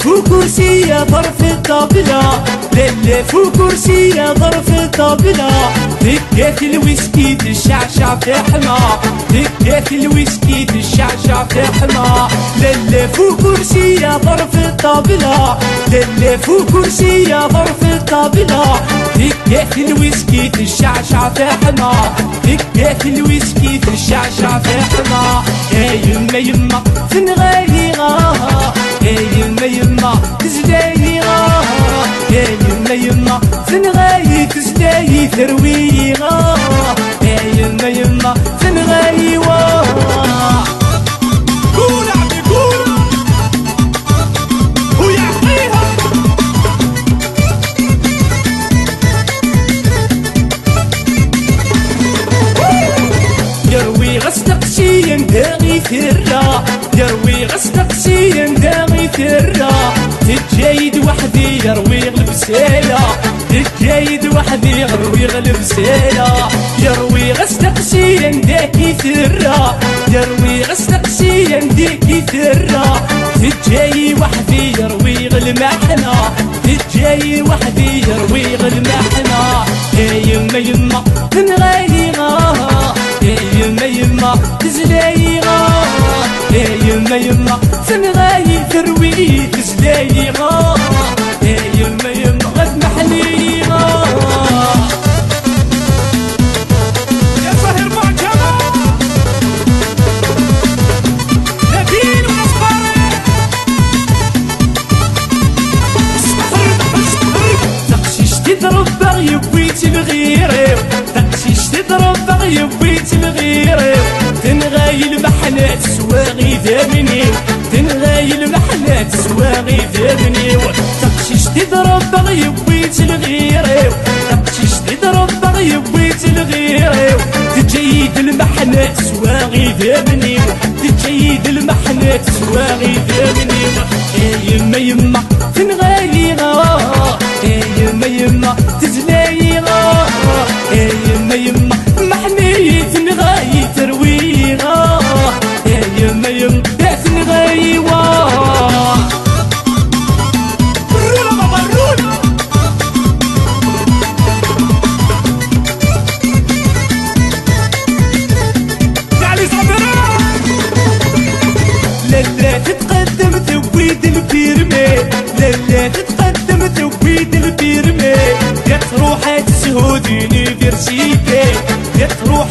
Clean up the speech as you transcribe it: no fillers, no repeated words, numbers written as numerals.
فوق كرسي ظرف الطابلة، للي فوق كرسي ظرف الطابلة. دقات الويسكي تشعشع في حما، دقات الويسكي تشعشع في حما. للي فوق كرسي ظرف الطابلة، للي فوق كرسي ظرف الطابلة. دقات الويسكي تشعشع في حما، دقات الويسكي تشعشع في حما. يا يما يما تنغيغا، يا يما يما تزلاي غا، يا يما يما تنغاي تزلاي ترويغا، يا يما يما تنغاي وا. قول عمي قول ويعطيها. يروي غستقسي نداغي ثرا، يروي غستقسي نداغي ثرا. تجايد وحدي يروي غلبسايا، تجايد وحدي يروي غلبسايا. يروي غستقسي نداكي ثرا، يروي غستقسي نداكي ثرا. تجاي وحدي يروي غلمحنا، تجاي وحدي يروي غلمحنا. يا يما يما تنغايغا، يا يما يما تزلايغا، يا يما يما تنغاي تروي تزلايغا، يا يما يما غتمحليغا. يا سهر معجبة نبيل ونصبري. تقشيش تضرب بغي بويت الغيري، تقشيش تضرب بغي بويت الغيري. تنغاي المحنات سواغي ذابني، تنغاي المحنات سواغي ذابني. تقشيش تضرب بغي بويت الغيري، تقشيش تضرب بغي بويت الغيري. تجيد المحنات سواغي ذابني، تجيد المحنات سواغي ذابني. يا يما يما تنغايغا، يا يما يما تزلايغا، يا يما يما محني تنغاي ترويغا، يا يما يما تنغايوا. برونا بابا برونا. تعالي صابرة. لا تتقدم تويد البيرمي، لا تتقدم تويد البيرمي. يا تروح تسهود يونيفرسيتي، يا تروح